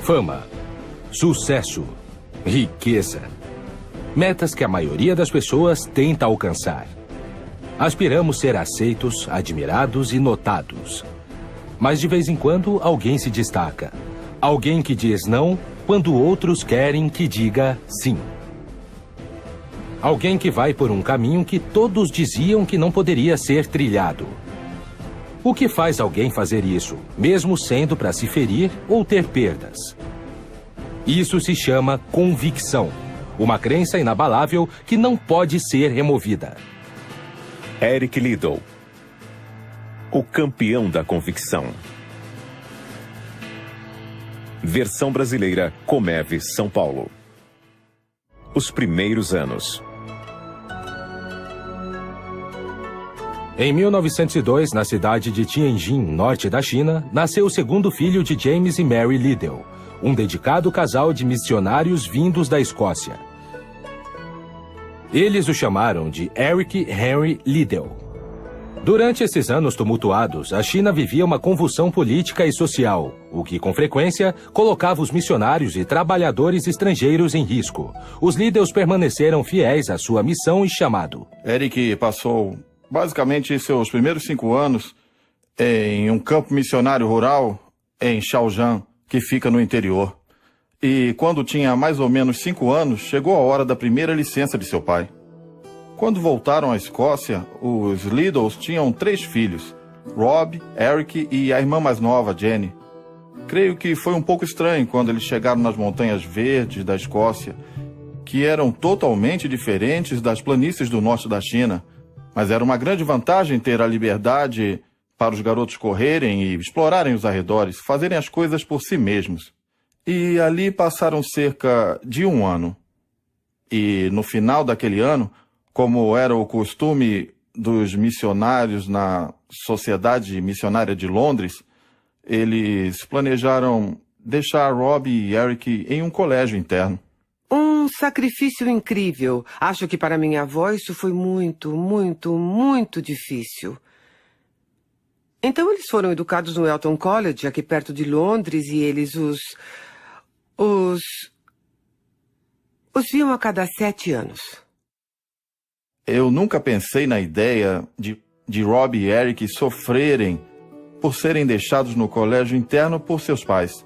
Fama, sucesso, riqueza. Metas que a maioria das pessoas tenta alcançar. Aspiramos ser aceitos, admirados e notados. Mas de vez em quando alguém se destaca. Alguém que diz não quando outros querem que diga sim. Alguém que vai por um caminho que todos diziam que não poderia ser trilhado. O que faz alguém fazer isso, mesmo sendo para se ferir ou ter perdas? Isso se chama convicção. Uma crença inabalável que não pode ser removida. Eric Liddell, o campeão da convicção. Versão brasileira, Comeve, São Paulo. Os primeiros anos. Em 1902, na cidade de Tianjin, norte da China, nasceu o segundo filho de James e Mary Liddell, um dedicado casal de missionários vindos da Escócia. Eles o chamaram de Eric Henry Liddell. Durante esses anos tumultuados, a China vivia uma convulsão política e social, o que, com frequência, colocava os missionários e trabalhadores estrangeiros em risco. Os Liddells permaneceram fiéis à sua missão e chamado. Eric passou basicamente seus primeiros 5 anos em um campo missionário rural em Shaojiang, que fica no interior. E quando tinha mais ou menos 5 anos, chegou a hora da primeira licença de seu pai. Quando voltaram à Escócia, os Liddells tinham 3 filhos, Rob, Eric e a irmã mais nova, Jenny. Creio que foi um pouco estranho quando eles chegaram nas Montanhas Verdes da Escócia, que eram totalmente diferentes das planícies do norte da China, mas era uma grande vantagem ter a liberdade para os garotos correrem e explorarem os arredores, fazerem as coisas por si mesmos. E ali passaram cerca de 1 ano. E no final daquele ano, como era o costume dos missionários na Sociedade Missionária de Londres, eles planejaram deixar Rob e Eric em um colégio interno. Um sacrifício incrível. Acho que para minha avó isso foi muito, muito, muito difícil. Então eles foram educados no Eton College, aqui perto de Londres, e eles os viam a cada 7 anos. Eu nunca pensei na ideia de Rob e Eric sofrerem por serem deixados no colégio interno por seus pais.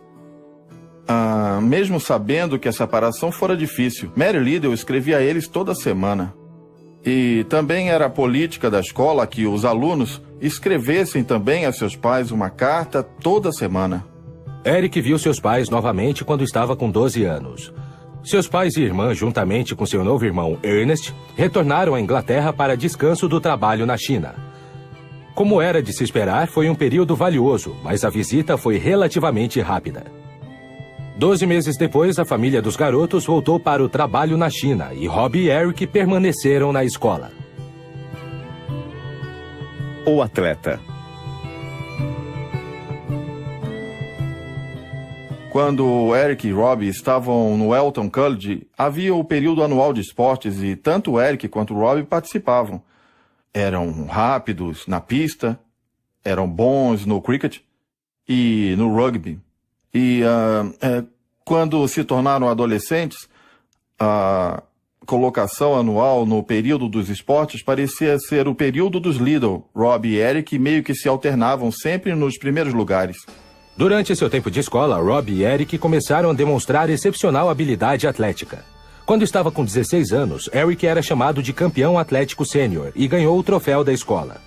Mesmo sabendo que a separação fora difícil, Mary Liddell escrevia a eles toda semana. E também era a política da escola que os alunos escrevessem também a seus pais uma carta toda semana. Eric viu seus pais novamente quando estava com 12 anos. Seus pais e irmã, juntamente com seu novo irmão Ernest, retornaram à Inglaterra para descanso do trabalho na China. Como era de se esperar, foi um período valioso, mas a visita foi relativamente rápida. 12 meses depois, a família dos garotos voltou para o trabalho na China e Rob e Eric permaneceram na escola. O atleta. Quando Eric e Rob estavam no Eton College, havia o período anual de esportes e tanto Eric quanto Rob participavam. Eram rápidos na pista, eram bons no cricket e no rugby. E quando se tornaram adolescentes, a colocação anual no período dos esportes parecia ser o período dos Liddell. Rob e Eric meio que se alternavam sempre nos primeiros lugares. Durante seu tempo de escola, Rob e Eric começaram a demonstrar excepcional habilidade atlética. Quando estava com 16 anos, Eric era chamado de campeão atlético sênior e ganhou o troféu da escola.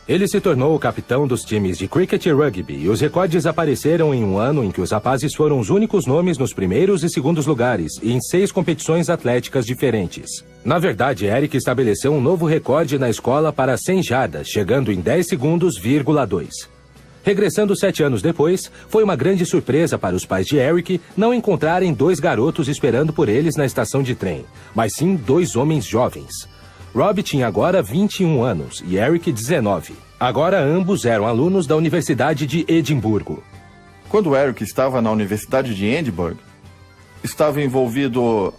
Ele se tornou o capitão dos times de cricket e rugby, e os recordes apareceram em um ano em que os rapazes foram os únicos nomes nos primeiros e segundos lugares, e em 6 competições atléticas diferentes. Na verdade, Eric estabeleceu um novo recorde na escola para 100 jardas, chegando em 10 segundos,2. Regressando 7 anos depois, foi uma grande surpresa para os pais de Eric não encontrarem 2 garotos esperando por eles na estação de trem, mas sim 2 homens jovens. Rob tinha agora 21 anos e Eric 19. Agora ambos eram alunos da Universidade de Edimburgo. Quando Eric estava na Universidade de Edimburgo, estava envolvido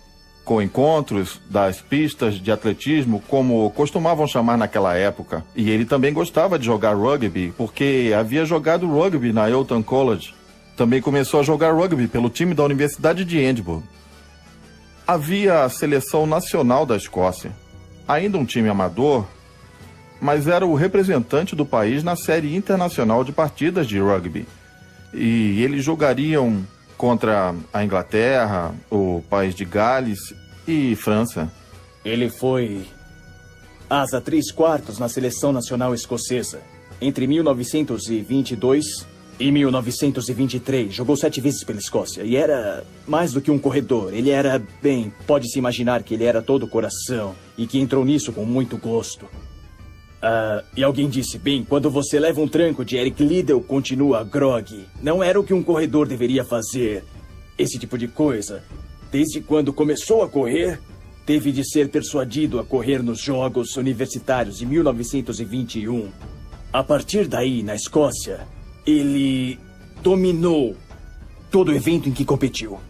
com encontros das pistas de atletismo, como costumavam chamar naquela época. E ele também gostava de jogar rugby, porque havia jogado rugby na Eton College. também começou a jogar rugby pelo time da Universidade de Edimburgo. Havia a seleção nacional da Escócia, ainda um time amador, mas era o representante do país na série internacional de partidas de rugby. E eles jogariam contra a Inglaterra, o País de Gales e França. Ele foi asa 3/4 na seleção nacional escocesa. Entre 1922 e 1923, jogou 7 vezes pela Escócia. E era mais do que um corredor. Ele era, bem, pode-se imaginar que ele era todo coração e que entrou nisso com muito gosto. E alguém disse, bem, quando você leva um tranco de Eric Liddell, continua groggy. Não era o que um corredor deveria fazer. Esse tipo de coisa. Desde quando começou a correr, teve de ser persuadido a correr nos Jogos Universitários de 1921. A partir daí, na Escócia, ele dominou todo o evento em que competiu.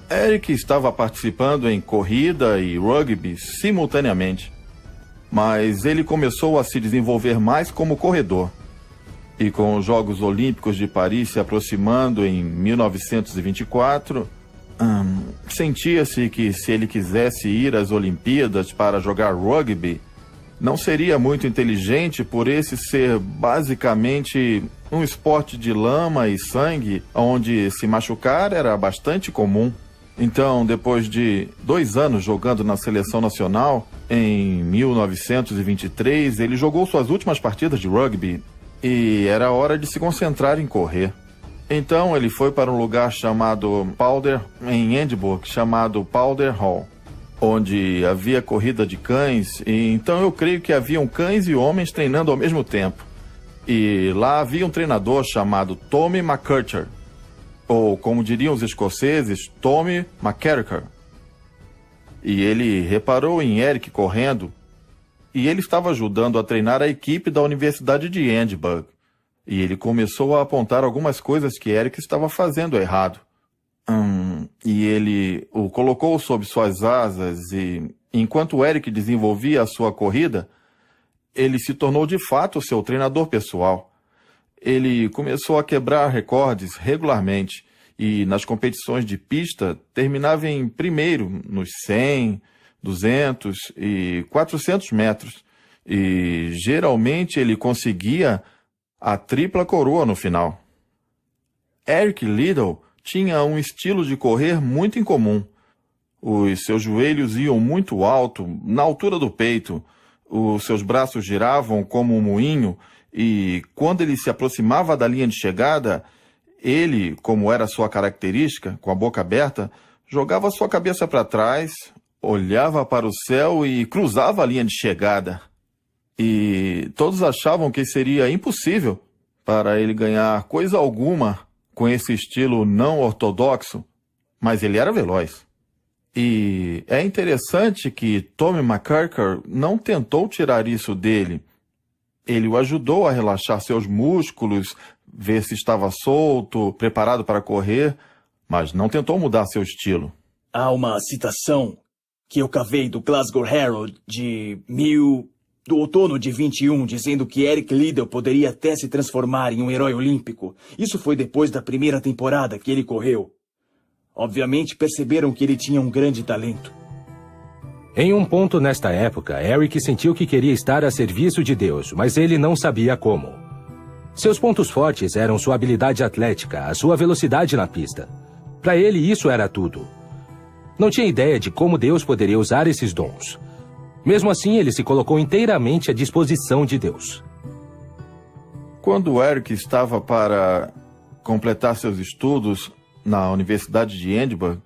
Eric estava participando em corrida e rugby simultaneamente. Mas ele começou a se desenvolver mais como corredor. E com os Jogos Olímpicos de Paris se aproximando em 1924, sentia-se que se ele quisesse ir às Olimpíadas para jogar rugby, não seria muito inteligente por esse ser basicamente um esporte de lama e sangue, onde se machucar era bastante comum. Então, depois de 2 anos jogando na seleção nacional, em 1923, ele jogou suas últimas partidas de rugby e era hora de se concentrar em correr. Então, ele foi para um lugar chamado em Edimburgo, chamado Powder Hall, onde havia corrida de cães, e então eu creio que haviam cães e homens treinando ao mesmo tempo. E lá havia um treinador chamado Tommy McCarthy, ou como diriam os escoceses, Tommy McCarthy. E ele reparou em Eric correndo, e ele estava ajudando a treinar a equipe da Universidade de Edimburgo. E ele começou a apontar algumas coisas que Eric estava fazendo errado. E ele o colocou sob suas asas e, enquanto Eric desenvolvia a sua corrida, ele se tornou de fato seu treinador pessoal. Ele começou a quebrar recordes regularmente e nas competições de pista terminava em primeiro nos 100, 200 e 400 metros. E geralmente ele conseguia a tripla coroa no final. Eric Liddell tinha um estilo de correr muito incomum. Os seus joelhos iam muito alto, na altura do peito. Os seus braços giravam como um moinho e, quando ele se aproximava da linha de chegada, ele, como era sua característica, com a boca aberta, jogava sua cabeça para trás, olhava para o céu e cruzava a linha de chegada. E todos achavam que seria impossível para ele ganhar coisa alguma com esse estilo não ortodoxo, mas ele era veloz. E é interessante que Tommy McCarthy não tentou tirar isso dele. Ele o ajudou a relaxar seus músculos, ver se estava solto, preparado para correr, mas não tentou mudar seu estilo. Há uma citação que eu cavei do Glasgow Herald do outono de 21, dizendo que Eric Liddell poderia até se transformar em um herói olímpico. Isso foi depois da primeira temporada que ele correu. Obviamente perceberam que ele tinha um grande talento. Em um ponto nesta época, Eric sentiu que queria estar a serviço de Deus, mas ele não sabia como. Seus pontos fortes eram sua habilidade atlética, a sua velocidade na pista. Para ele, isso era tudo. Não tinha ideia de como Deus poderia usar esses dons. Mesmo assim, ele se colocou inteiramente à disposição de Deus. Quando Eric estava para completar seus estudos na Universidade de Edimburgo,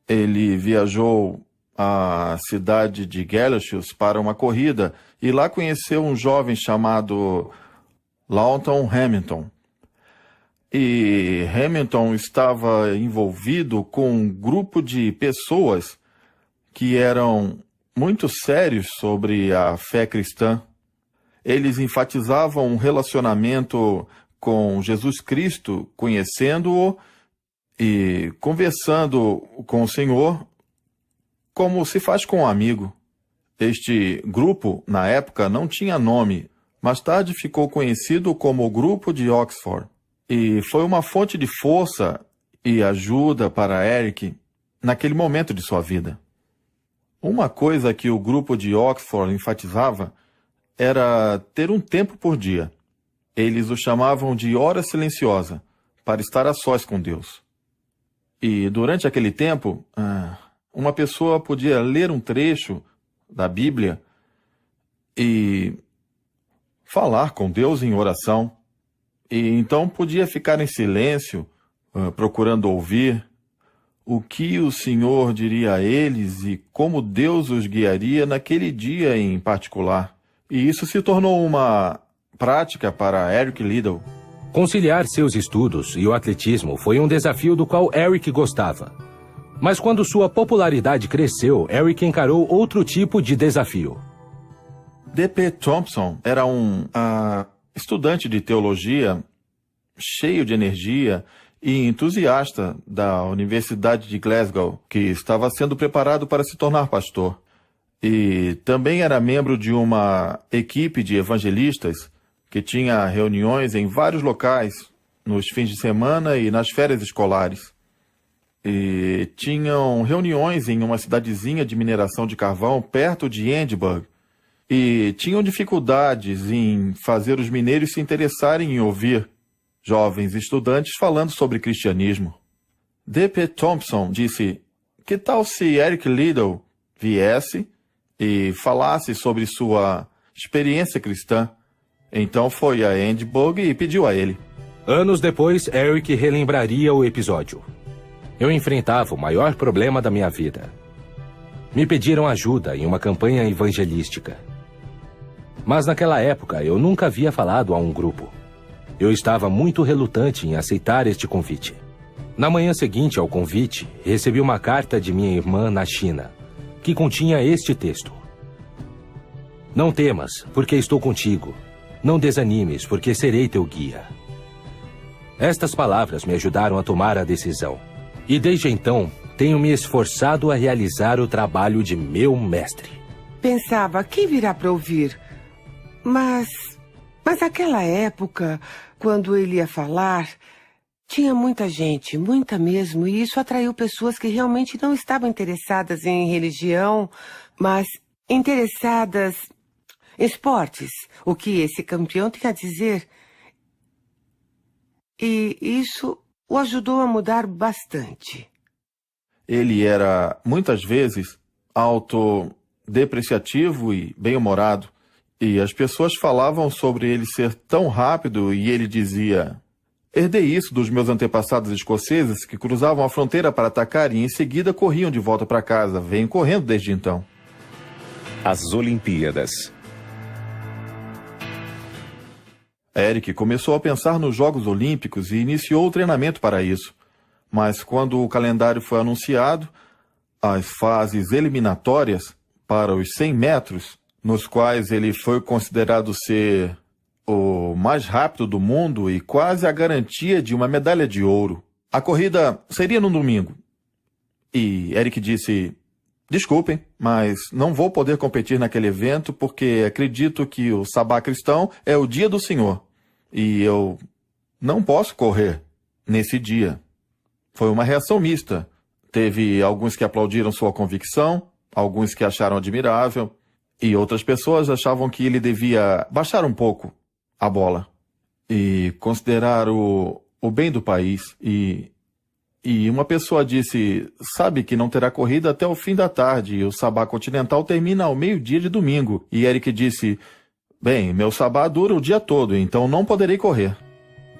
ele viajou à cidade de Galashiels para uma corrida e lá conheceu um jovem chamado Lawton Hamilton. E Hamilton estava envolvido com um grupo de pessoas que eram muito sérios sobre a fé cristã. Eles enfatizavam um relacionamento com Jesus Cristo, conhecendo-o e conversando com o Senhor como se faz com um amigo. Este grupo, na época, não tinha nome. Mais tarde ficou conhecido como o Grupo de Oxford. E foi uma fonte de força e ajuda para Eric naquele momento de sua vida. Uma coisa que o grupo de Oxford enfatizava era ter um tempo por dia. Eles o chamavam de hora silenciosa, para estar a sós com Deus. E durante aquele tempo, uma pessoa podia ler um trecho da Bíblia e falar com Deus em oração. E então podia ficar em silêncio, procurando ouvir o que o Senhor diria a eles e como Deus os guiaria naquele dia em particular. E isso se tornou uma prática para Eric Liddell. Conciliar seus estudos e o atletismo foi um desafio do qual Eric gostava. Mas quando sua popularidade cresceu, Eric encarou outro tipo de desafio. D.P. Thompson era um estudante de teologia, cheio de energia e entusiasta da Universidade de Glasgow, que estava sendo preparado para se tornar pastor. E também era membro de uma equipe de evangelistas que tinha reuniões em vários locais, nos fins de semana e nas férias escolares. E tinham reuniões em uma cidadezinha de mineração de carvão perto de Edinburgh. E tinham dificuldades em fazer os mineiros se interessarem em ouvir jovens estudantes falando sobre cristianismo. D.P. Thompson disse: que tal se Eric Liddell viesse e falasse sobre sua experiência cristã? Então foi a Edinburgh e pediu a ele. Anos depois, Eric relembraria o episódio. Eu enfrentava o maior problema da minha vida. Me pediram ajuda em uma campanha evangelística. Mas naquela época eu nunca havia falado a um grupo. Eu estava muito relutante em aceitar este convite. Na manhã seguinte ao convite, recebi uma carta de minha irmã na China, que continha este texto: Não temas, porque estou contigo. Não desanimes, porque serei teu guia. Estas palavras me ajudaram a tomar a decisão. E desde então, tenho me esforçado a realizar o trabalho de meu mestre. Pensava, quem virá para ouvir? Mas naquela época, quando ele ia falar, tinha muita gente, muita mesmo, e isso atraiu pessoas que realmente não estavam interessadas em religião, mas interessadas em esportes, o que esse campeão tinha a dizer. E isso o ajudou a mudar bastante. Ele era, muitas vezes, autodepreciativo e bem-humorado. E as pessoas falavam sobre ele ser tão rápido e ele dizia: herdei isso dos meus antepassados escoceses que cruzavam a fronteira para atacar e em seguida corriam de volta para casa. Venho correndo desde então. As Olimpíadas. Eric começou a pensar nos Jogos Olímpicos e iniciou o treinamento para isso. Mas quando o calendário foi anunciado, as fases eliminatórias para os 100 metros, nos quais ele foi considerado ser o mais rápido do mundo e quase a garantia de uma medalha de ouro. A corrida seria no domingo. E Eric disse: desculpem, mas não vou poder competir naquele evento porque acredito que o Sabá cristão é o dia do Senhor. E eu não posso correr nesse dia. Foi uma reação mista. Teve alguns que aplaudiram sua convicção, alguns que acharam admirável, e outras pessoas achavam que ele devia baixar um pouco a bola e considerar o bem do país. E uma pessoa disse: sabe que não terá corrida até o fim da tarde e o Sabá Continental termina ao meio-dia de domingo. E Eric disse: bem, meu Sabá dura o dia todo, então não poderei correr.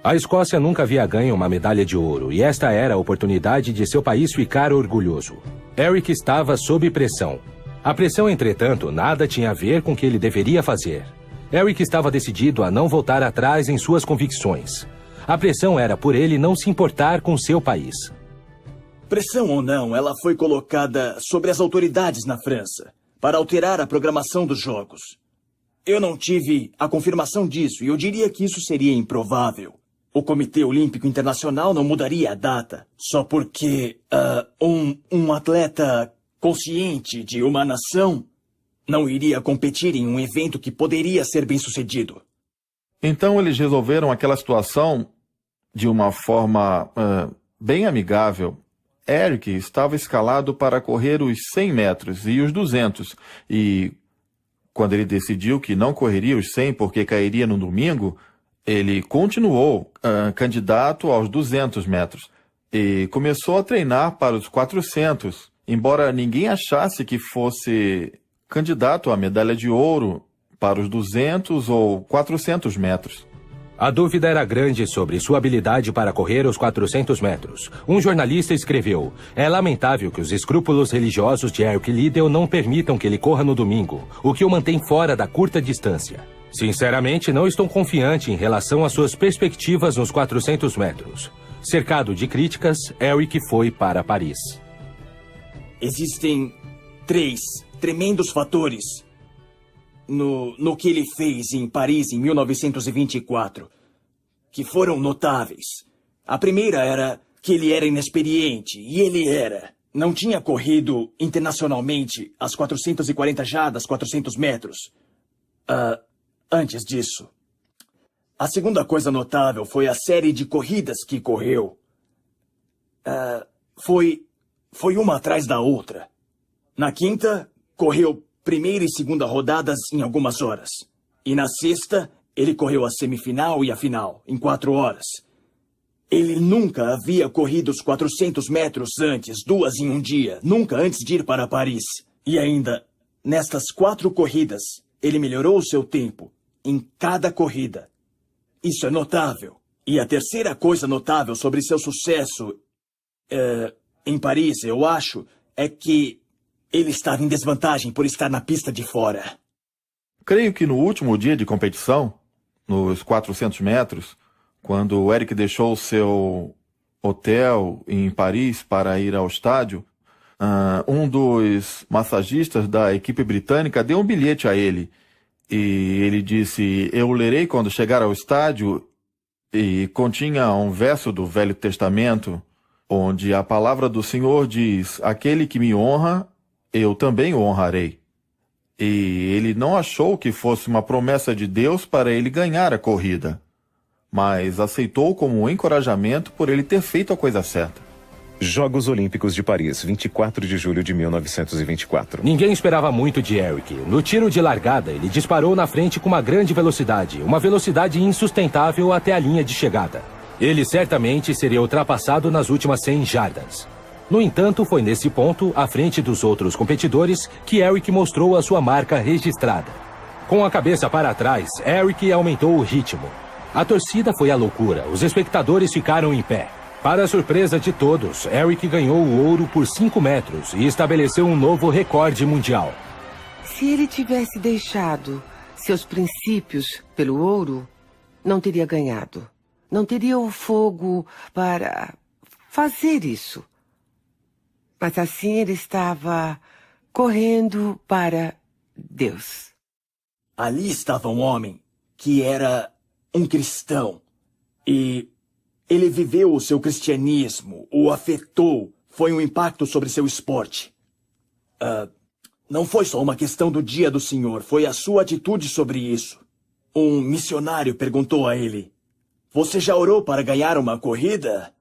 A Escócia nunca havia ganho uma medalha de ouro e esta era a oportunidade de seu país ficar orgulhoso. Eric estava sob pressão. A pressão, entretanto, nada tinha a ver com o que ele deveria fazer. Eric estava decidido a não voltar atrás em suas convicções. A pressão era por ele não se importar com seu país. Pressão ou não, ela foi colocada sobre as autoridades na França para alterar a programação dos Jogos. Eu não tive a confirmação disso e eu diria que isso seria improvável. O Comitê Olímpico Internacional não mudaria a data só porque um atleta consciente de uma nação não iria competir em um evento que poderia ser bem-sucedido. Então eles resolveram aquela situação de uma forma bem amigável. Eric estava escalado para correr os 100 metros e os 200, e quando ele decidiu que não correria os 100 porque cairia no domingo, ele continuou candidato aos 200 metros e começou a treinar para os 400, embora ninguém achasse que fosse candidato à medalha de ouro para os 200 ou 400 metros. A dúvida era grande sobre sua habilidade para correr os 400 metros. Um jornalista escreveu: "É lamentável que os escrúpulos religiosos de Eric Liddell não permitam que ele corra no domingo, o que o mantém fora da curta distância. Sinceramente, não estou confiante em relação às suas perspectivas nos 400 metros." Cercado de críticas, Eric foi para Paris. Existem 3 tremendos fatores no que ele fez em Paris em 1924, que foram notáveis. A primeira era que ele era inexperiente, e ele não tinha corrido internacionalmente as 440 jardas, 400 metros. Antes disso. A segunda coisa notável foi a série de corridas que correu. Foi uma atrás da outra. Na quinta, correu primeira e segunda rodadas em algumas horas. E na sexta, ele correu a semifinal e a final, em 4 horas. Ele nunca havia corrido os 400 metros antes, 2 em um dia, nunca antes de ir para Paris. E ainda, nestas 4 corridas, ele melhorou o seu tempo em cada corrida. Isso é notável. E a terceira coisa notável sobre seu sucesso em Paris, eu acho, é que ele estava em desvantagem por estar na pista de fora. Creio que no último dia de competição, nos 400 metros, quando o Eric deixou seu hotel em Paris para ir ao estádio, um dos massagistas da equipe britânica deu um bilhete a ele. E ele disse: "Eu lerei quando chegar ao estádio", e continha um verso do Velho Testamento, onde a palavra do Senhor diz: "Aquele que me honra, eu também o honrarei." E ele não achou que fosse uma promessa de Deus para ele ganhar a corrida, mas aceitou como um encorajamento por ele ter feito a coisa certa. Jogos Olímpicos de Paris, 24 de julho de 1924. Ninguém esperava muito de Eric. No tiro de largada, ele disparou na frente com uma grande velocidade, uma velocidade insustentável até a linha de chegada. Ele certamente seria ultrapassado nas últimas 100 jardas. No entanto, foi nesse ponto, à frente dos outros competidores, que Eric mostrou a sua marca registrada. Com a cabeça para trás, Eric aumentou o ritmo. A torcida foi à loucura, os espectadores ficaram em pé. Para a surpresa de todos, Eric ganhou o ouro por 5 metros e estabeleceu um novo recorde mundial. Se ele tivesse deixado seus princípios pelo ouro, não teria ganhado. Não teria o fogo para fazer isso. Mas assim ele estava correndo para Deus. Ali estava um homem que era um cristão. E ele viveu o seu cristianismo, o afetou, foi um impacto sobre seu esporte. Não foi só uma questão do dia do Senhor, foi a sua atitude sobre isso. Um missionário perguntou a ele: "Você já orou para ganhar uma corrida?"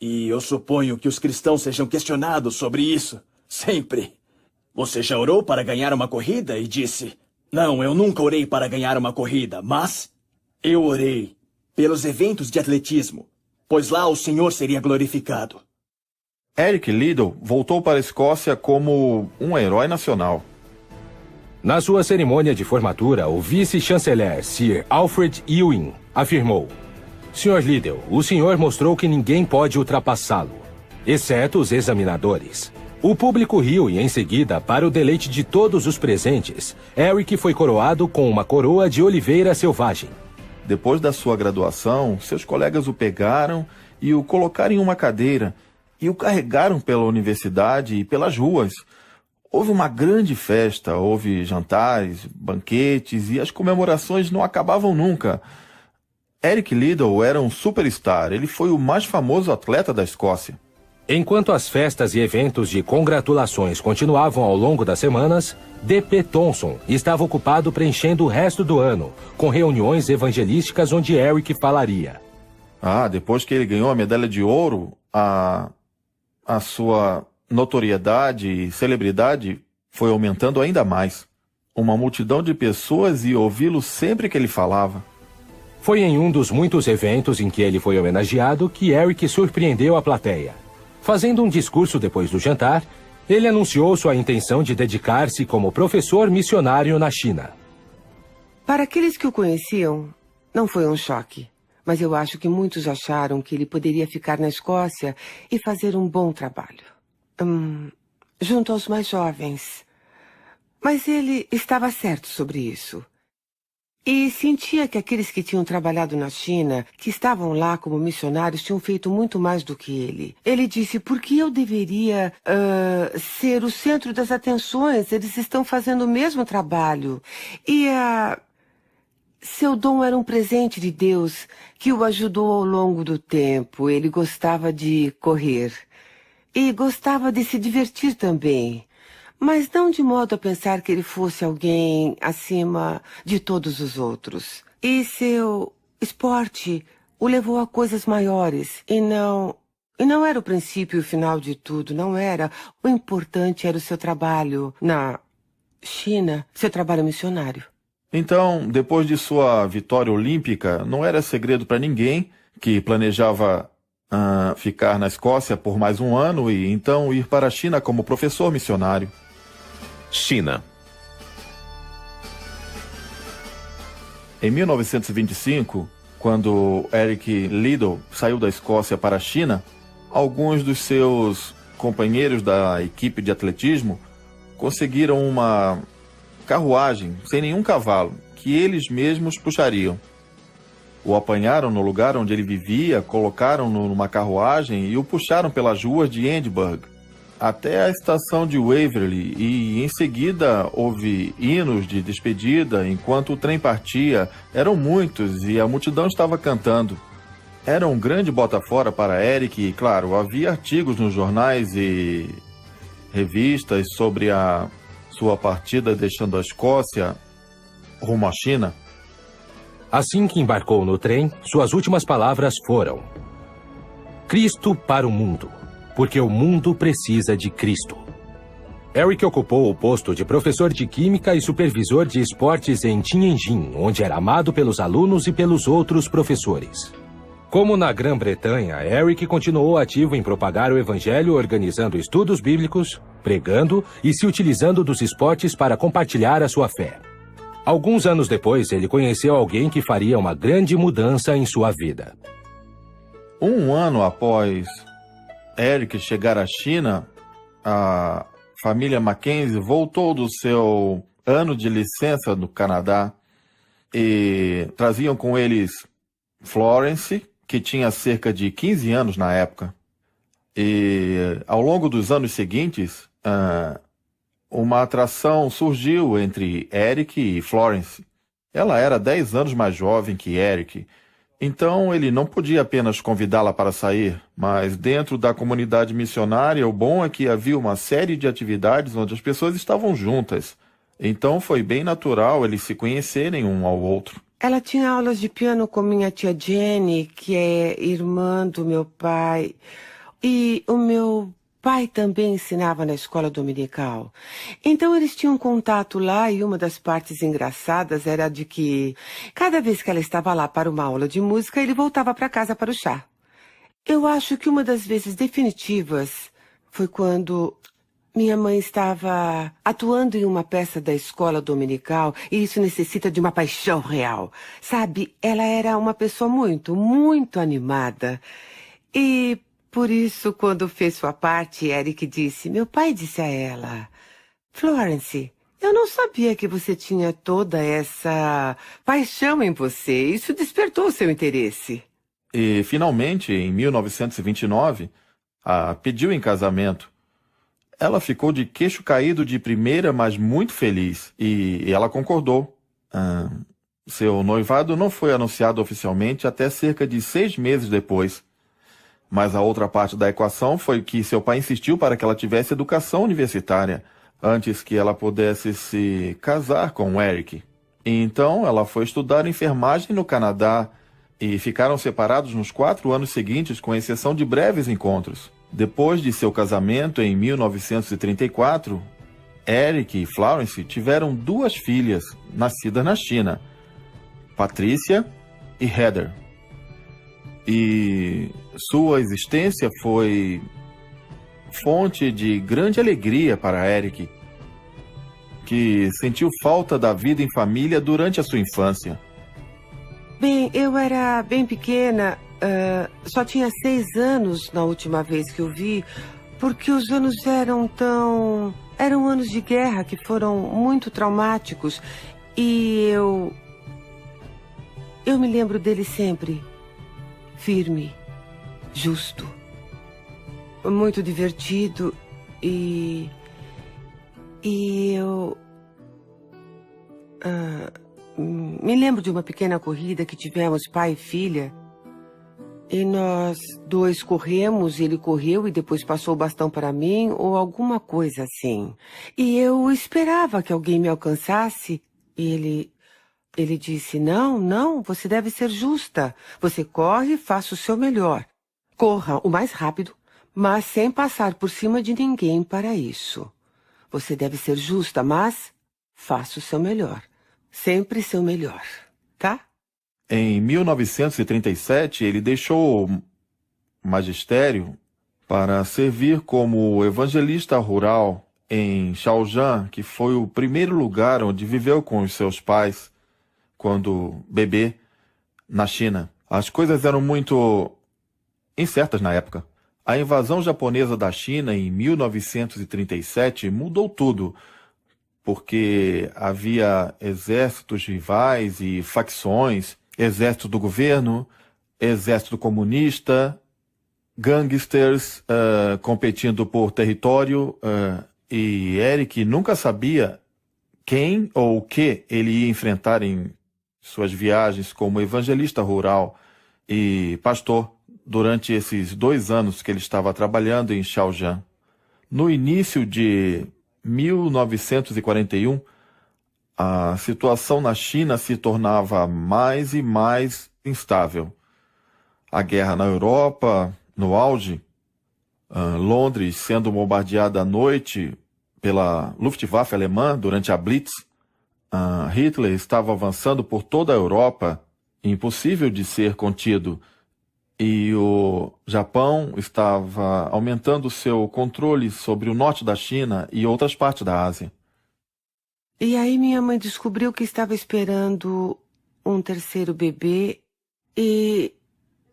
E eu suponho que os cristãos sejam questionados sobre isso, sempre. "Você já orou para ganhar uma corrida?" E disse: "Não, eu nunca orei para ganhar uma corrida, mas eu orei pelos eventos de atletismo, pois lá o Senhor seria glorificado." Eric Liddell voltou para a Escócia como um herói nacional. Na sua cerimônia de formatura, o vice-chanceler Sir Alfred Ewing afirmou: "Sr. Liddell, o senhor mostrou que ninguém pode ultrapassá-lo, exceto os examinadores." O público riu e, em seguida, para o deleite de todos os presentes, Eric foi coroado com uma coroa de oliveira selvagem. Depois da sua graduação, seus colegas o pegaram e o colocaram em uma cadeira e o carregaram pela universidade e pelas ruas. Houve uma grande festa, houve jantares, banquetes e as comemorações não acabavam nunca. Eric Liddell era um superstar, ele foi o mais famoso atleta da Escócia. Enquanto as festas e eventos de congratulações continuavam ao longo das semanas, D.P. Thompson estava ocupado preenchendo o resto do ano, com reuniões evangelísticas onde Eric falaria. Depois que ele ganhou a medalha de ouro, a sua notoriedade e celebridade foi aumentando ainda mais. Uma multidão de pessoas ia ouvi-lo sempre que ele falava. Foi em um dos muitos eventos em que ele foi homenageado que Eric surpreendeu a plateia. Fazendo um discurso depois do jantar, ele anunciou sua intenção de dedicar-se como professor missionário na China. Para aqueles que o conheciam, não foi um choque. Mas eu acho que muitos acharam que ele poderia ficar na Escócia e fazer um bom trabalho. Junto aos mais jovens. Mas ele estava certo sobre isso. E sentia que aqueles que tinham trabalhado na China, que estavam lá como missionários, tinham feito muito mais do que ele. Ele disse, por que eu deveria ser o centro das atenções? Eles estão fazendo o mesmo trabalho. E seu dom era um presente de Deus que o ajudou ao longo do tempo. Ele gostava de correr. E gostava de se divertir também. Mas não de modo a pensar que ele fosse alguém acima de todos os outros. E seu esporte o levou a coisas maiores. E não era o princípio e o final de tudo, não era. O importante era o seu trabalho na China, seu trabalho missionário. Então, depois de sua vitória olímpica, não era segredo para ninguém que planejava ficar na Escócia por mais um ano e então ir para a China como professor missionário. China. Em 1925, quando Eric Liddell saiu da Escócia para a China, alguns dos seus companheiros da equipe de atletismo conseguiram uma carruagem sem nenhum cavalo, que eles mesmos puxariam. O apanharam no lugar onde ele vivia, colocaram-no numa carruagem e o puxaram pelas ruas de Edinburgh até a estação de Waverley e em seguida houve hinos de despedida enquanto o trem partia. Eram muitos e a multidão estava cantando. Era um grande bota-fora para Eric e, claro, havia artigos nos jornais e revistas sobre a sua partida deixando a Escócia rumo à China. Assim que embarcou no trem, suas últimas palavras foram: Cristo para o mundo, porque o mundo precisa de Cristo. Eric ocupou o posto de professor de Química e supervisor de esportes em Tianjin, onde era amado pelos alunos e pelos outros professores. Como na Grã-Bretanha, Eric continuou ativo em propagar o evangelho, organizando estudos bíblicos, pregando e se utilizando dos esportes para compartilhar a sua fé. Alguns anos depois, ele conheceu alguém que faria uma grande mudança em sua vida. Um ano após Eric chegar à China, a família Mackenzie voltou do seu ano de licença no Canadá e traziam com eles Florence, que tinha cerca de 15 anos na época. E ao longo dos anos seguintes, uma atração surgiu entre Eric e Florence. Ela era 10 anos mais jovem que Eric, então ele não podia apenas convidá-la para sair, mas dentro da comunidade missionária, o bom é que havia uma série de atividades onde as pessoas estavam juntas. Então foi bem natural eles se conhecerem um ao outro. Ela tinha aulas de piano com minha tia Jenny, que é irmã do meu pai. E o meu pai também ensinava na escola dominical. Então eles tinham contato lá e uma das partes engraçadas era de que cada vez que ela estava lá para uma aula de música, ele voltava para casa para o chá. Eu acho que uma das vezes definitivas foi quando minha mãe estava atuando em uma peça da escola dominical e isso necessita de uma paixão real. Sabe, ela era uma pessoa muito, muito animada. E por isso, quando fez sua parte, Eric disse, meu pai disse a ela, Florence, eu não sabia que você tinha toda essa paixão em você. Isso despertou seu interesse. E, finalmente, em 1929, a pediu em casamento. Ela ficou de queixo caído de primeira, mas muito feliz, e ela concordou. Seu noivado não foi anunciado oficialmente até cerca de 6 meses depois. Mas a outra parte da equação foi que seu pai insistiu para que ela tivesse educação universitária, antes que ela pudesse se casar com Eric. E então ela foi estudar enfermagem no Canadá, e ficaram separados nos 4 anos seguintes, com exceção de breves encontros. Depois de seu casamento, em 1934, Eric e Florence tiveram 2 filhas, nascidas na China, Patricia e Heather. E sua existência foi fonte de grande alegria para Eric, que sentiu falta da vida em família durante a sua infância. Bem, eu era bem pequena, só tinha 6 anos na última vez que eu vi, porque os anos eram anos de guerra que foram muito traumáticos, e eu me lembro dele sempre firme, justo, muito divertido, e eu me lembro de uma pequena corrida que tivemos, pai e filha, e nós 2 corremos, ele correu e depois passou o bastão para mim, ou alguma coisa assim. E eu esperava que alguém me alcançasse, e ele disse, não, você deve ser justa. Você corre e faça o seu melhor. Corra o mais rápido, mas sem passar por cima de ninguém para isso. Você deve ser justa, mas faça o seu melhor. Sempre seu melhor, tá? Em 1937, ele deixou o magistério para servir como evangelista rural em Shaojiang, que foi o primeiro lugar onde viveu com os seus pais quando bebê, na China. As coisas eram muito incertas na época. A invasão japonesa da China em 1937 mudou tudo, porque havia exércitos rivais e facções, exército do governo, exército comunista, gangsters competindo por território, e Eric nunca sabia quem ou o que ele ia enfrentar em suas viagens como evangelista rural e pastor durante esses 2 anos que ele estava trabalhando em Shaojiang. No início de 1941, a situação na China se tornava mais e mais instável. A guerra na Europa, no auge, Londres sendo bombardeada à noite pela Luftwaffe alemã durante a Blitz, Hitler estava avançando por toda a Europa, impossível de ser contido, e o Japão estava aumentando seu controle sobre o norte da China e outras partes da Ásia. E aí minha mãe descobriu que estava esperando um 3º bebê, e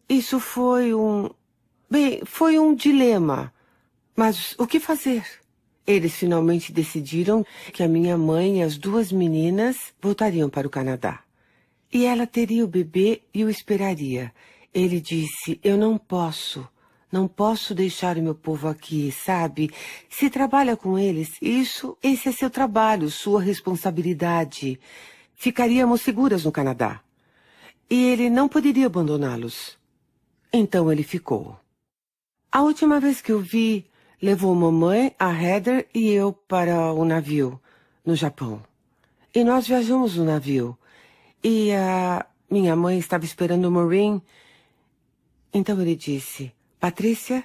isso foi foi um dilema. Mas o que fazer? Eles finalmente decidiram que a minha mãe e as 2 meninas voltariam para o Canadá. E ela teria o bebê e o esperaria. Ele disse, eu não posso deixar o meu povo aqui, sabe? Se trabalha com eles, esse é seu trabalho, sua responsabilidade. Ficaríamos seguras no Canadá. E ele não poderia abandoná-los. Então ele ficou. A última vez que eu vi, levou mamãe, a Heather e eu para o navio, no Japão. E nós viajamos no navio. E a minha mãe estava esperando o Maureen. Então ele disse, Patrícia,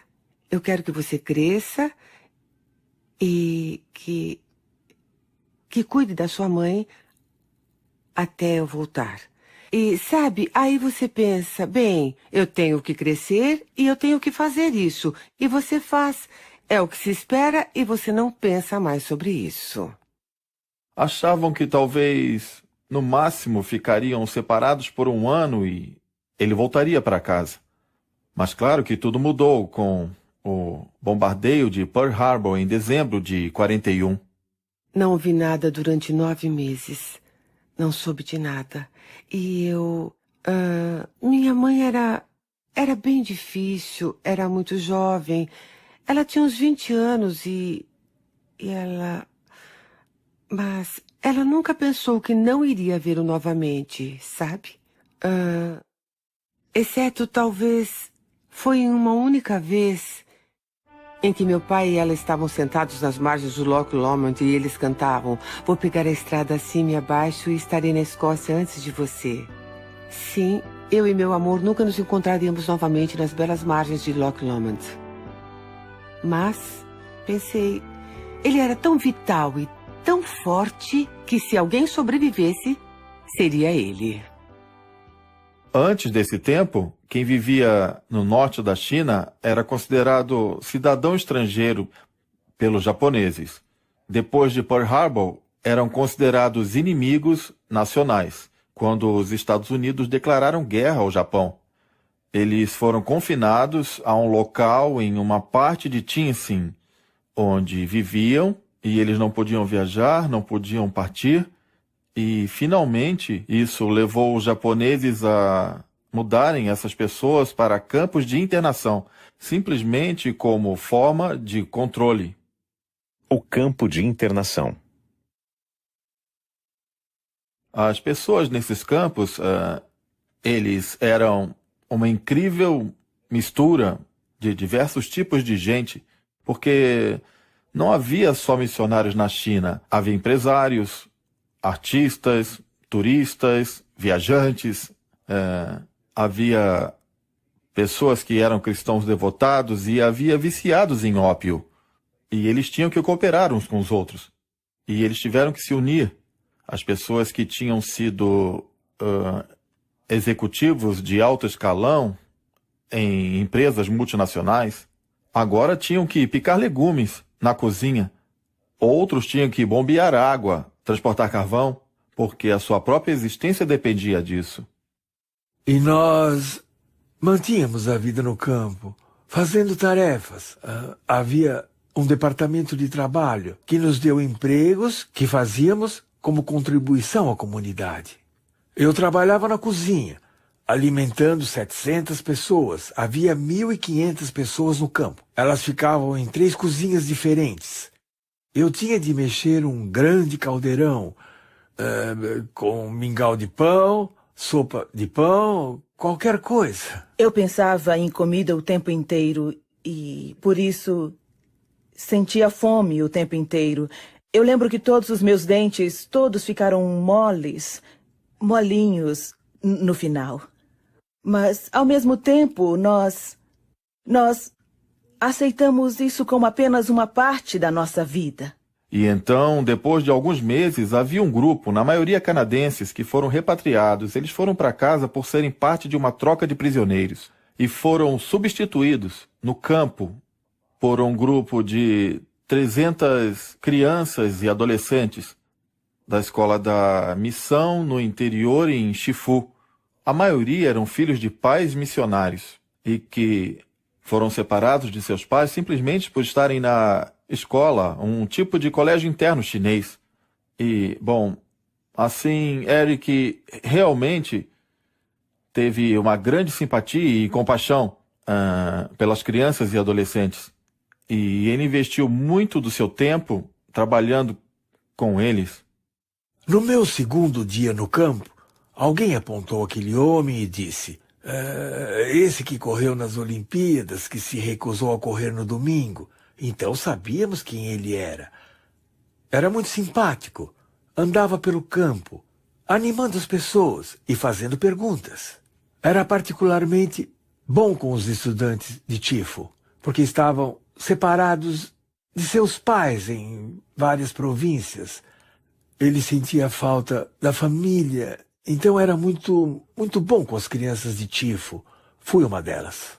eu quero que você cresça e que cuide da sua mãe até eu voltar. E sabe, aí você pensa, bem, eu tenho que crescer e eu tenho que fazer isso. E você faz. É o que se espera e você não pensa mais sobre isso. Achavam que talvez, no máximo, ficariam separados por 1 ano e ele voltaria para casa. Mas claro que tudo mudou com o bombardeio de Pearl Harbor em dezembro de 41. Não ouvi nada durante 9 meses. Não soube de nada. E minha mãe era bem difícil, era muito jovem. Ela tinha uns 20 anos e ela... Mas ela nunca pensou que não iria vê-lo novamente, sabe? Exceto, talvez, foi uma única vez em que meu pai e ela estavam sentados nas margens do Loch Lomond e eles cantavam Vou pegar a estrada acima e abaixo e estarei na Escócia antes de você. Sim, eu e meu amor nunca nos encontraríamos novamente nas belas margens de Loch Lomond. Mas, pensei, ele era tão vital e tão forte que se alguém sobrevivesse, seria ele. Antes desse tempo, quem vivia no norte da China era considerado cidadão estrangeiro pelos japoneses. Depois de Pearl Harbor, eram considerados inimigos nacionais, quando os Estados Unidos declararam guerra ao Japão. Eles foram confinados a um local em uma parte de Tientsin, onde viviam, e eles não podiam viajar, não podiam partir. E, finalmente, isso levou os japoneses a mudarem essas pessoas para campos de internação, simplesmente como forma de controle. O campo de internação. As pessoas nesses campos, eles eram uma incrível mistura de diversos tipos de gente, porque não havia só missionários na China, havia empresários, artistas, turistas, viajantes, havia pessoas que eram cristãos devotados e havia viciados em ópio. E eles tinham que cooperar uns com os outros. E eles tiveram que se unir. As pessoas que tinham sido executivos de alto escalão em empresas multinacionais, agora tinham que picar legumes na cozinha. Outros tinham que bombear água, transportar carvão, porque a sua própria existência dependia disso. E nós mantínhamos a vida no campo, fazendo tarefas. Havia um departamento de trabalho que nos deu empregos que fazíamos como contribuição à comunidade. Eu trabalhava na cozinha, alimentando 700 pessoas. Havia 1.500 pessoas no campo. Elas ficavam em 3 cozinhas diferentes. Eu tinha de mexer um grande caldeirão com mingau de pão, sopa de pão, qualquer coisa. Eu pensava em comida o tempo inteiro e, por isso, sentia fome o tempo inteiro. Eu lembro que todos os meus dentes, todos ficaram molinhos no final. Mas, ao mesmo tempo, nós aceitamos isso como apenas uma parte da nossa vida. E então, depois de alguns meses, havia um grupo, na maioria canadenses, que foram repatriados. Eles foram para casa por serem parte de uma troca de prisioneiros e foram substituídos no campo por um grupo de 300 crianças e adolescentes da escola da missão no interior em Shifu. A maioria eram filhos de pais missionários e que foram separados de seus pais simplesmente por estarem na escola, um tipo de colégio interno chinês. E, bom, assim, Eric realmente teve uma grande simpatia e compaixão pelas crianças e adolescentes. E ele investiu muito do seu tempo trabalhando com eles. No meu segundo dia no campo, alguém apontou aquele homem e disse: esse que correu nas Olimpíadas, que se recusou a correr no domingo. Então sabíamos quem ele era. Era muito simpático. Andava pelo campo, animando as pessoas e fazendo perguntas. Era particularmente bom com os estudantes de Tifo, porque estavam separados de seus pais em várias províncias. Ele sentia falta da família, então era muito bom com as crianças de Tifo. Fui uma delas.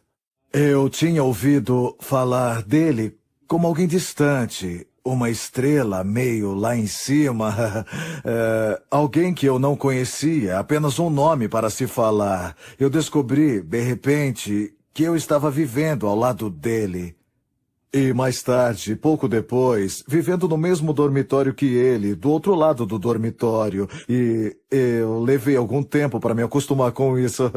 Eu tinha ouvido falar dele como alguém distante, uma estrela meio lá em cima, alguém que eu não conhecia, apenas um nome para se falar. Eu descobri, de repente, que eu estava vivendo ao lado dele. E mais tarde, pouco depois, vivendo no mesmo dormitório que ele, do outro lado do dormitório. E eu levei algum tempo para me acostumar com isso.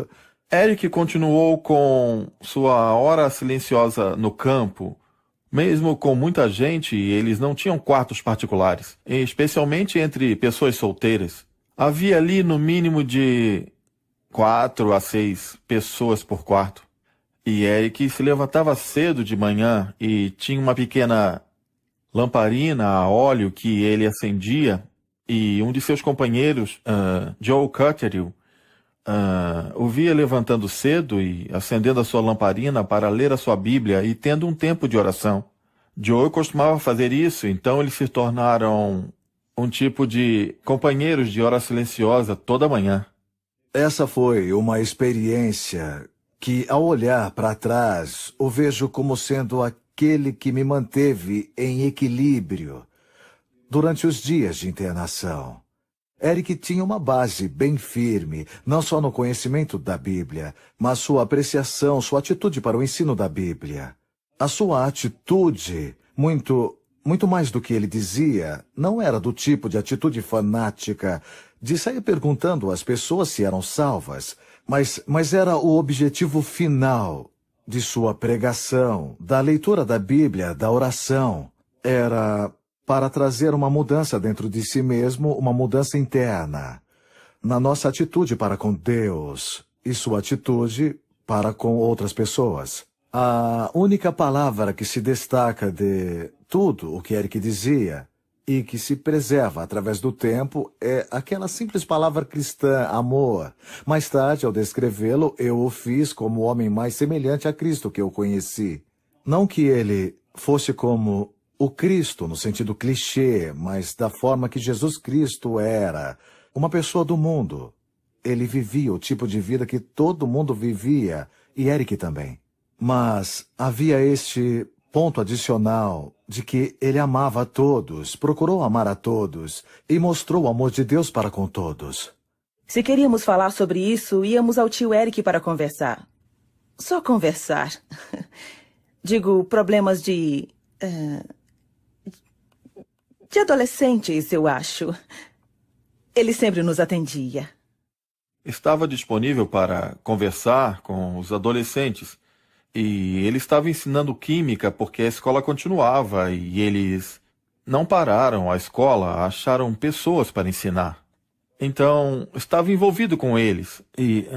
Eric continuou com sua hora silenciosa no campo. Mesmo com muita gente, eles não tinham quartos particulares, especialmente entre pessoas solteiras. Havia ali no mínimo de 4 a 6 pessoas por quarto. E Eric se levantava cedo de manhã e tinha uma pequena lamparina a óleo que ele acendia, e um de seus companheiros, Joe Cutterill, o via levantando cedo e acendendo a sua lamparina para ler a sua Bíblia e tendo um tempo de oração. Joe costumava fazer isso, então eles se tornaram um tipo de companheiros de hora silenciosa toda manhã. Essa foi uma experiência que, ao olhar para trás, o vejo como sendo aquele que me manteve em equilíbrio durante os dias de internação. Eric tinha uma base bem firme, não só no conhecimento da Bíblia, mas sua apreciação, sua atitude para o ensino da Bíblia. A sua atitude, muito mais do que ele dizia, não era do tipo de atitude fanática de sair perguntando às pessoas se eram salvas, mas era o objetivo final de sua pregação, da leitura da Bíblia, da oração. Era para trazer uma mudança dentro de si mesmo, uma mudança interna, na nossa atitude para com Deus e sua atitude para com outras pessoas. A única palavra que se destaca de tudo o que Eric dizia e que se preserva através do tempo é aquela simples palavra cristã, amor. Mais tarde, ao descrevê-lo, eu o fiz como o homem mais semelhante a Cristo que eu conheci. Não que ele fosse como o Cristo, no sentido clichê, mas da forma que Jesus Cristo era, uma pessoa do mundo. Ele vivia o tipo de vida que todo mundo vivia, e Eric também. Mas havia este ponto adicional de que ele amava a todos, procurou amar a todos e mostrou o amor de Deus para com todos. Se queríamos falar sobre isso, íamos ao tio Eric para conversar. Só conversar. Digo, problemas de adolescentes, eu acho. Ele sempre nos atendia. Estava disponível para conversar com os adolescentes. E ele estava ensinando química porque a escola continuava e eles não pararam a escola, acharam pessoas para ensinar. Então, estava envolvido com eles e,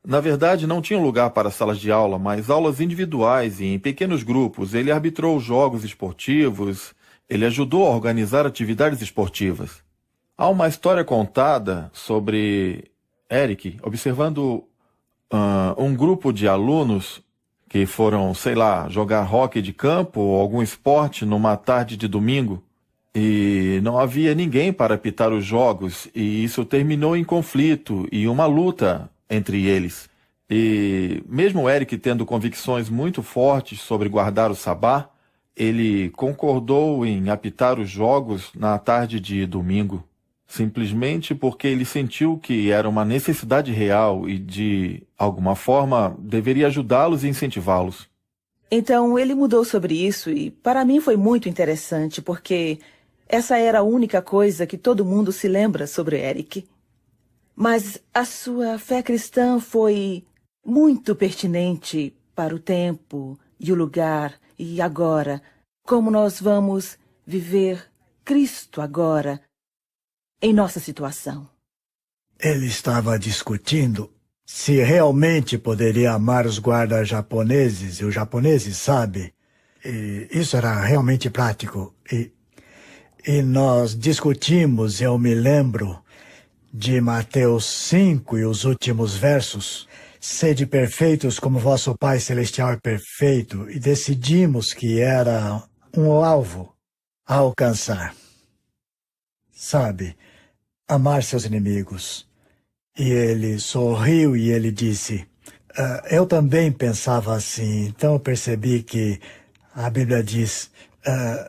na verdade, não tinha lugar para salas de aula, mas aulas individuais e em pequenos grupos. Ele arbitrou jogos esportivos, ele ajudou a organizar atividades esportivas. Há uma história contada sobre Eric observando um grupo de alunos que foram, sei lá, jogar hóquei de campo ou algum esporte numa tarde de domingo e não havia ninguém para apitar os jogos e isso terminou em conflito e uma luta entre eles. E mesmo Eric tendo convicções muito fortes sobre guardar o sabá, ele concordou em apitar os jogos na tarde de domingo, simplesmente porque ele sentiu que era uma necessidade real e, de alguma forma, deveria ajudá-los e incentivá-los. Então, ele mudou sobre isso e, para mim, foi muito interessante, porque essa era a única coisa que todo mundo se lembra sobre Eric. Mas a sua fé cristã foi muito pertinente para o tempo e o lugar e agora, como nós vamos viver Cristo agora, em nossa situação. Ele estava discutindo se realmente poderia amar os guardas japoneses, e os japoneses sabem. E isso era realmente prático. E nós discutimos, eu me lembro, de Mateus 5 e os últimos versos. Sede perfeitos como vosso Pai Celestial é perfeito. E decidimos que era um alvo a alcançar. Sabe, amar seus inimigos. E ele sorriu e ele disse, eu também pensava assim, então eu percebi que a Bíblia diz,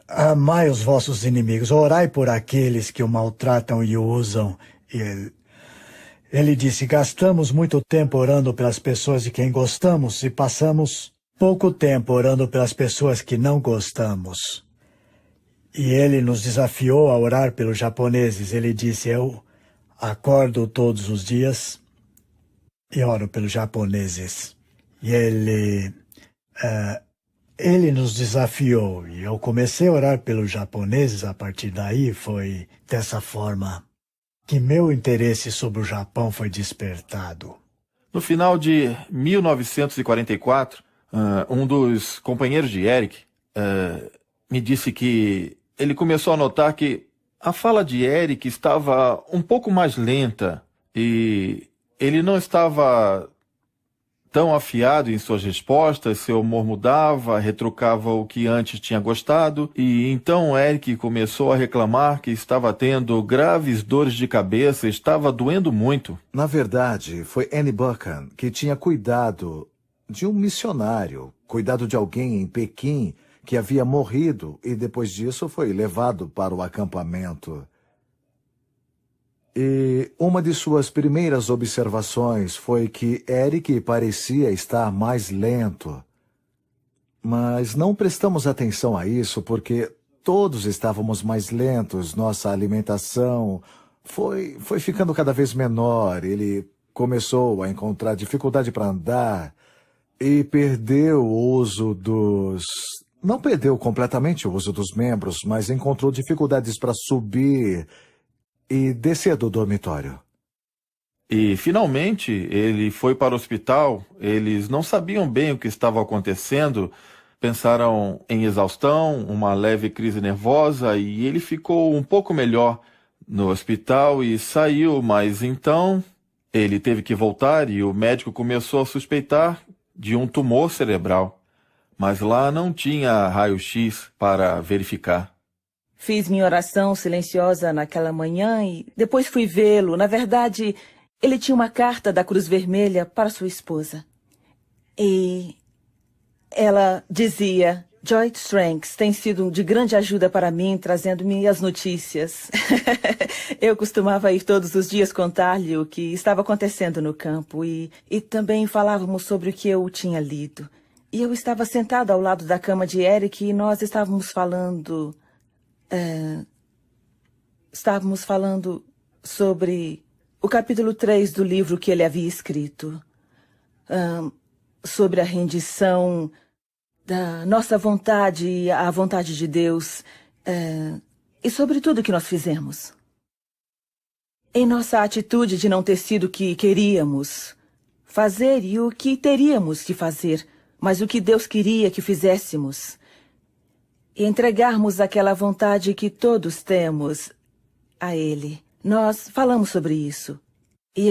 amai os vossos inimigos, orai por aqueles que o maltratam e o usam. E ele disse, gastamos muito tempo orando pelas pessoas de quem gostamos e passamos pouco tempo orando pelas pessoas que não gostamos. E ele nos desafiou a orar pelos japoneses. Ele disse, eu acordo todos os dias e oro pelos japoneses. E ele nos desafiou. E eu comecei a orar pelos japoneses. A partir daí foi dessa forma que meu interesse sobre o Japão foi despertado. No final de 1944, um dos companheiros de Eric me disse que ele começou a notar que a fala de Eric estava um pouco mais lenta e ele não estava tão afiado em suas respostas, seu humor mudava, retrucava o que antes tinha gostado, e então Eric começou a reclamar que estava tendo graves dores de cabeça, estava doendo muito. Na verdade, foi Annie Buchan que tinha cuidado de um missionário, cuidado de alguém em Pequim que havia morrido e depois disso foi levado para o acampamento. E uma de suas primeiras observações foi que Eric parecia estar mais lento. Mas não prestamos atenção a isso porque todos estávamos mais lentos. Nossa alimentação foi ficando cada vez menor. Ele começou a encontrar dificuldade para andar e perdeu o uso dos... Não perdeu completamente o uso dos membros, mas encontrou dificuldades para subir e descer do dormitório. E, finalmente, ele foi para o hospital. Eles não sabiam bem o que estava acontecendo. Pensaram em exaustão, uma leve crise nervosa, e ele ficou um pouco melhor no hospital e saiu. Mas então ele teve que voltar e o médico começou a suspeitar de um tumor cerebral. Mas lá não tinha raio-x para verificar. Fiz minha oração silenciosa naquela manhã e depois fui vê-lo. Na verdade, ele tinha uma carta da Cruz Vermelha para sua esposa. E ela dizia: Joy Stranks tem sido de grande ajuda para mim, trazendo-me as notícias. Eu costumava ir todos os dias contar-lhe o que estava acontecendo no campo e também falávamos sobre o que eu tinha lido. E eu estava sentada ao lado da cama de Eric e nós estávamos falando... Estávamos falando sobre o capítulo 3 do livro que ele havia escrito. Sobre a rendição da nossa vontade à vontade de Deus. E sobre tudo que nós fizemos. Em nossa atitude de não ter sido o que queríamos fazer e o que teríamos que fazer, mas o que Deus queria que fizéssemos. E entregarmos aquela vontade que todos temos a Ele. Nós falamos sobre isso. E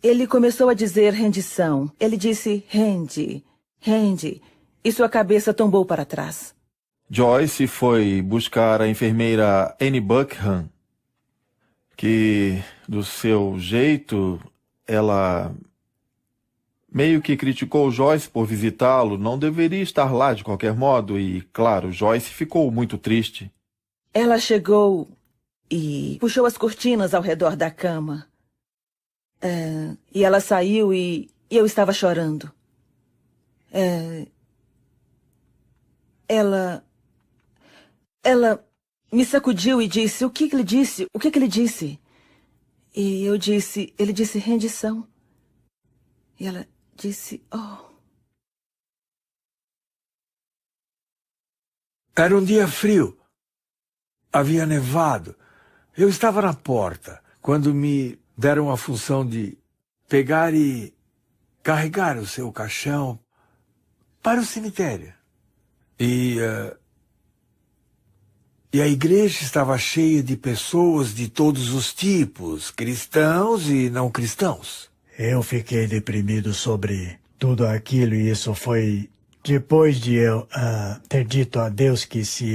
ele começou a dizer rendição. Ele disse, rende, rende. E sua cabeça tombou para trás. Joyce foi buscar a enfermeira Annie Buchan, que, do seu jeito, ela meio que criticou Joyce por visitá-lo, não deveria estar lá de qualquer modo, e, claro, Joyce ficou muito triste. Ela chegou e puxou as cortinas ao redor da cama. E ela saiu e eu estava chorando. Ela me sacudiu e disse, o que ele disse? O que ele disse? E eu disse, ele disse rendição. E ela disse, oh. Era um dia frio. Havia nevado. Eu estava na porta quando me deram a função de pegar e carregar o seu caixão para o cemitério. E a igreja estava cheia de pessoas de todos os tipos, cristãos e não cristãos. Eu fiquei deprimido sobre tudo aquilo e isso foi depois de eu ter dito a Deus que se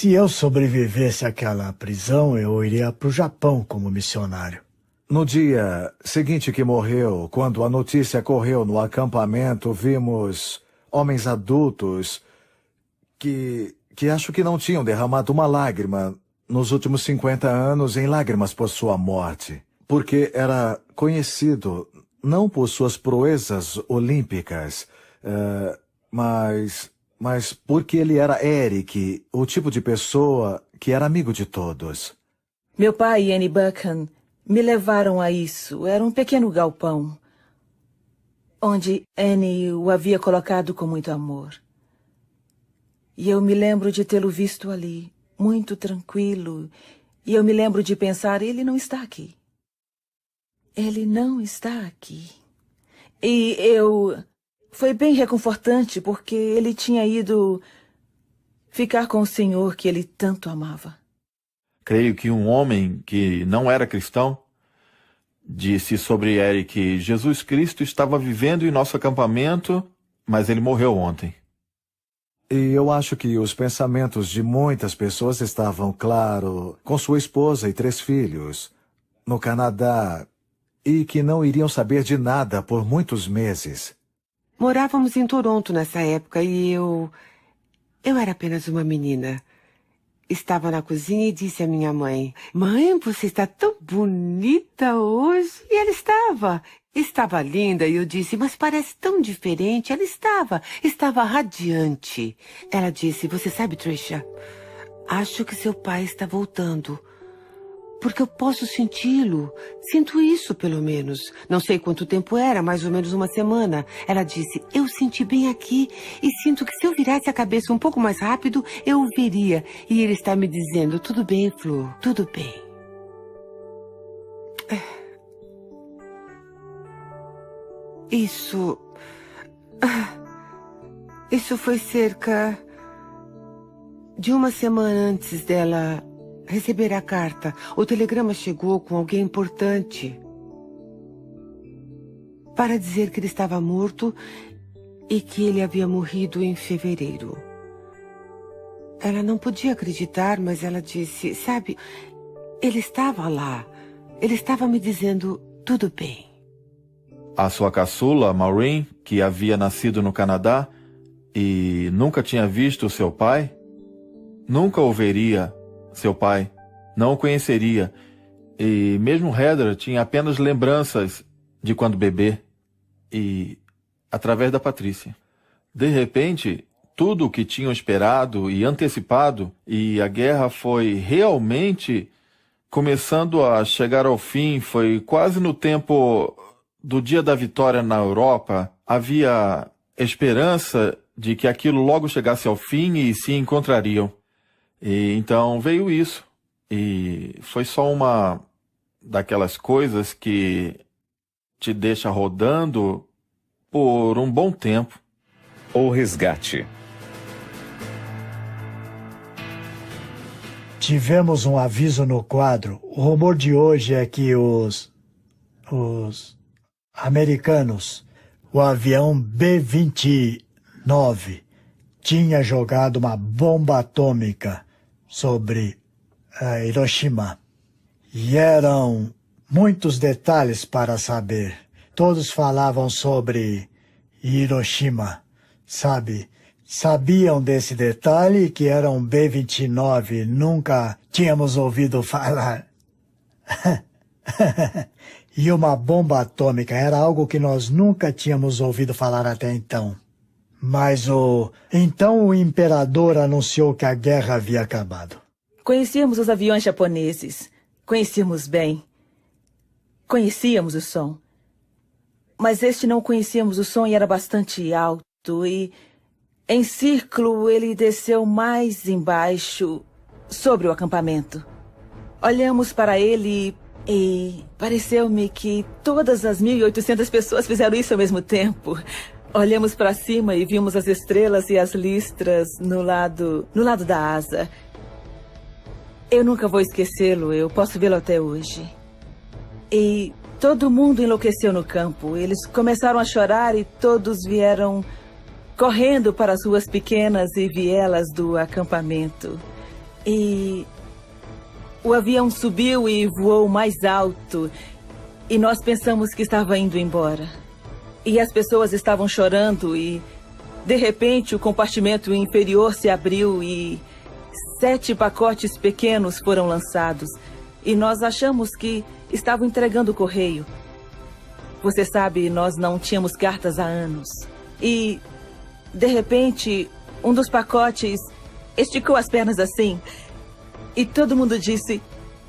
eu sobrevivesse àquela prisão, eu iria para o Japão como missionário. No dia seguinte que morreu, quando a notícia correu no acampamento, vimos homens adultos que acho que não tinham derramado uma lágrima nos últimos 50 anos em lágrimas por sua morte. Porque era conhecido não por suas proezas olímpicas, mas porque ele era Eric, o tipo de pessoa que era amigo de todos. Meu pai e Annie Buchan me levaram a isso. Era um pequeno galpão, onde Annie o havia colocado com muito amor. E eu me lembro de tê-lo visto ali, muito tranquilo. E eu me lembro de pensar, ele não está aqui. Ele não está aqui. E foi bem reconfortante, porque ele tinha ido ficar com o Senhor que ele tanto amava. creio que um homem que não era cristão disse sobre Eric: Jesus Cristo estava vivendo em nosso acampamento, mas ele morreu ontem. E eu acho que os pensamentos de muitas pessoas estavam, claro, com sua esposa e 3 filhos, no Canadá, e que não iriam saber de nada por muitos meses. Morávamos em Toronto nessa época e eu era apenas uma menina. Estava na cozinha e disse à minha mãe: Mãe, você está tão bonita hoje. E ela estava linda. E eu disse: mas parece tão diferente. Ela estava radiante. Ela disse: você sabe, Tricia, acho que seu pai está voltando. Porque eu posso senti-lo. Sinto isso, pelo menos. Não sei quanto tempo era, mais ou menos uma semana. Ela disse: eu senti bem aqui e sinto que se eu virasse a cabeça um pouco mais rápido, eu o veria. E ele está me dizendo: tudo bem, Flor, tudo bem. Isso foi cerca de uma semana antes dela receber a carta. O telegrama chegou com alguém importante para dizer que ele estava morto e que ele havia morrido em fevereiro. Ela não podia acreditar, mas ela disse: sabe, ele estava lá. Ele estava me dizendo: tudo bem. A sua caçula, Maureen, que havia nascido no Canadá e nunca tinha visto seu pai, nunca o veria. Seu pai não o conheceria, e mesmo Heather tinha apenas lembranças de quando bebê, e através da Patrícia. De repente, tudo o que tinham esperado e antecipado, e a guerra foi realmente começando a chegar ao fim, foi quase no tempo do dia da vitória na Europa. Havia esperança de que aquilo logo chegasse ao fim e se encontrariam. E então veio isso, e foi só uma daquelas coisas que te deixa rodando por um bom tempo. O resgate. Tivemos um aviso no quadro. O rumor de hoje é que os americanos, o avião B-29, tinha jogado uma bomba atômica sobre Hiroshima. E eram muitos detalhes para saber. Todos falavam sobre Hiroshima, sabe? Sabiam desse detalhe, que era um B-29. Nunca tínhamos ouvido falar. E uma bomba atômica era algo que nós nunca tínhamos ouvido falar até então. Mas então o imperador anunciou que a guerra havia acabado. Conhecíamos os aviões japoneses. Conhecíamos bem. Conhecíamos o som. Mas este não conhecíamos o som e era bastante alto. E em círculo ele desceu mais embaixo, sobre o acampamento. Olhamos para ele e pareceu-me que todas as 1.800 pessoas fizeram isso ao mesmo tempo. Olhamos para cima e vimos as estrelas e as listras no lado da asa. Eu nunca vou esquecê-lo, eu posso vê-lo até hoje. E todo mundo enlouqueceu no campo. Eles começaram a chorar e todos vieram correndo para as ruas pequenas e vielas do acampamento. E o avião subiu e voou mais alto. E nós pensamos que estava indo embora. E as pessoas estavam chorando e, de repente, o compartimento inferior se abriu e 7 pacotes pequenos foram lançados. E nós achamos que estavam entregando o correio. Você sabe, nós não tínhamos cartas há anos. E, de repente, um dos pacotes esticou as pernas assim. E todo mundo disse: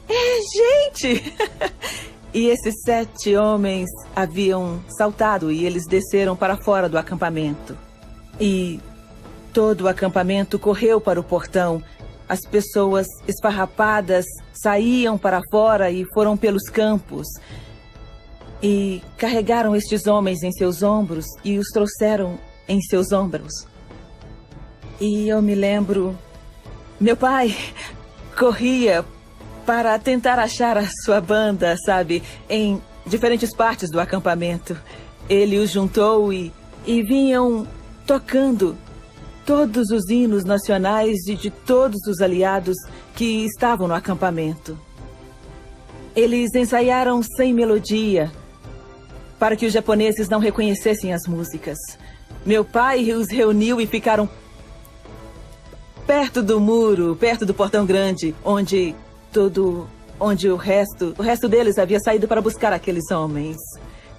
é, gente! E esses 7 homens haviam saltado e eles desceram para fora do acampamento. E todo o acampamento correu para o portão. As pessoas esfarrapadas saíam para fora e foram pelos campos. E carregaram estes homens em seus ombros e os trouxeram em seus ombros. E eu me lembro, meu pai corria para tentar achar a sua banda, sabe, em diferentes partes do acampamento. Ele os juntou e vinham tocando todos os hinos nacionais de todos os aliados que estavam no acampamento. Eles ensaiaram sem melodia, para que os japoneses não reconhecessem as músicas. Meu pai os reuniu e ficaram perto do muro, perto do portão grande, onde o resto deles havia saído para buscar aqueles homens.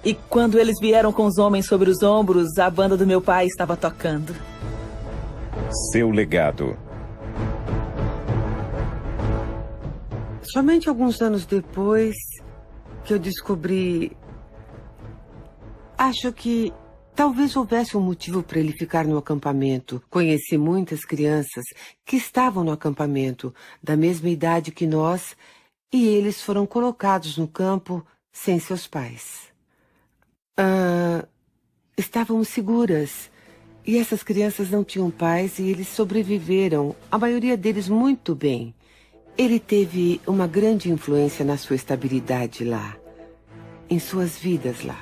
E quando eles vieram com os homens sobre os ombros, a banda do meu pai estava tocando. Seu legado. Somente alguns anos depois que eu descobri... Acho que talvez houvesse um motivo para ele ficar no acampamento. Conheci muitas crianças que estavam no acampamento, da mesma idade que nós, e eles foram colocados no campo sem seus pais. Estávamos seguras. E essas crianças não tinham pais e eles sobreviveram, a maioria deles muito bem. Ele teve uma grande influência na sua estabilidade lá, em suas vidas lá.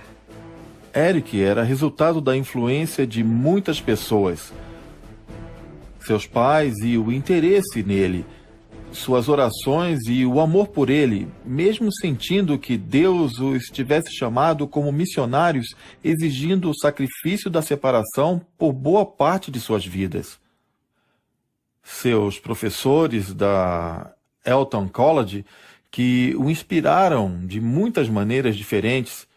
Eric era resultado da influência de muitas pessoas. Seus pais e o interesse nele, suas orações e o amor por ele, mesmo sentindo que Deus os tivesse chamado como missionários, exigindo o sacrifício da separação por boa parte de suas vidas. Seus professores da Elton College, que o inspiraram de muitas maneiras diferentes,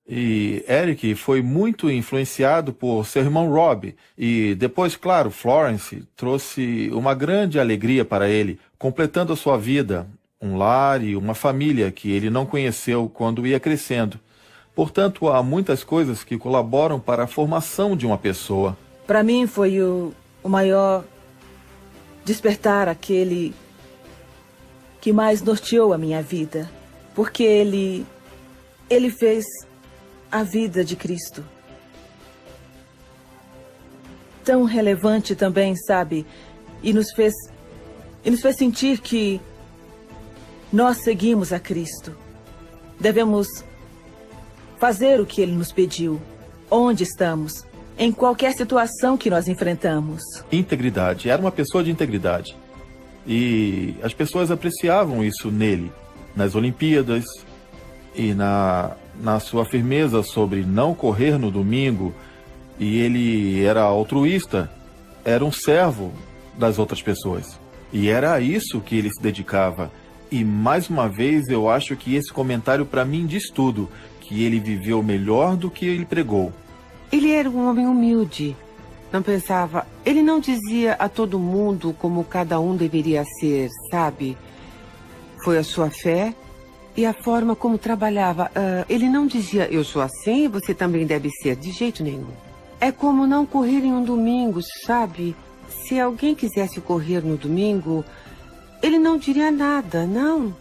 e Eric foi muito influenciado por seu irmão Rob, e depois, claro, Florence trouxe uma grande alegria para ele, completando a sua vida, um lar e uma família que ele não conheceu quando ia crescendo. Portanto, há muitas coisas que colaboram para a formação de uma pessoa. Para mim foi o maior despertar, aquele que mais norteou a minha vida, porque ele fez a vida de Cristo tão relevante também, sabe? E nos fez sentir que nós seguimos a Cristo. Devemos fazer o que Ele nos pediu, onde estamos, em qualquer situação que nós enfrentamos. Integridade. Era uma pessoa de integridade. E as pessoas apreciavam isso nele, nas Olimpíadas e na sua firmeza sobre não correr no domingo. E ele era altruísta, era um servo das outras pessoas. E era a isso que ele se dedicava. E mais uma vez eu acho que esse comentário para mim diz tudo, que ele viveu melhor do que ele pregou. Ele era um homem humilde. Não pensava... Ele não dizia a todo mundo como cada um deveria ser, sabe? Foi a sua fé e a forma como trabalhava. Ele não dizia, eu sou assim e você também deve ser, de jeito nenhum. É como não correr em um domingo, sabe? Se alguém quisesse correr no domingo, ele não diria nada, não.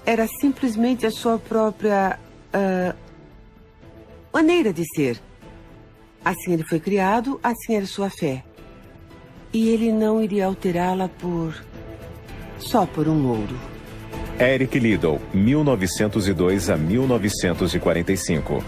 Era simplesmente a sua própria maneira de ser. Assim ele foi criado, assim era sua fé. E ele não iria alterá-la só por um ouro. Eric Liddell, 1902 a 1945.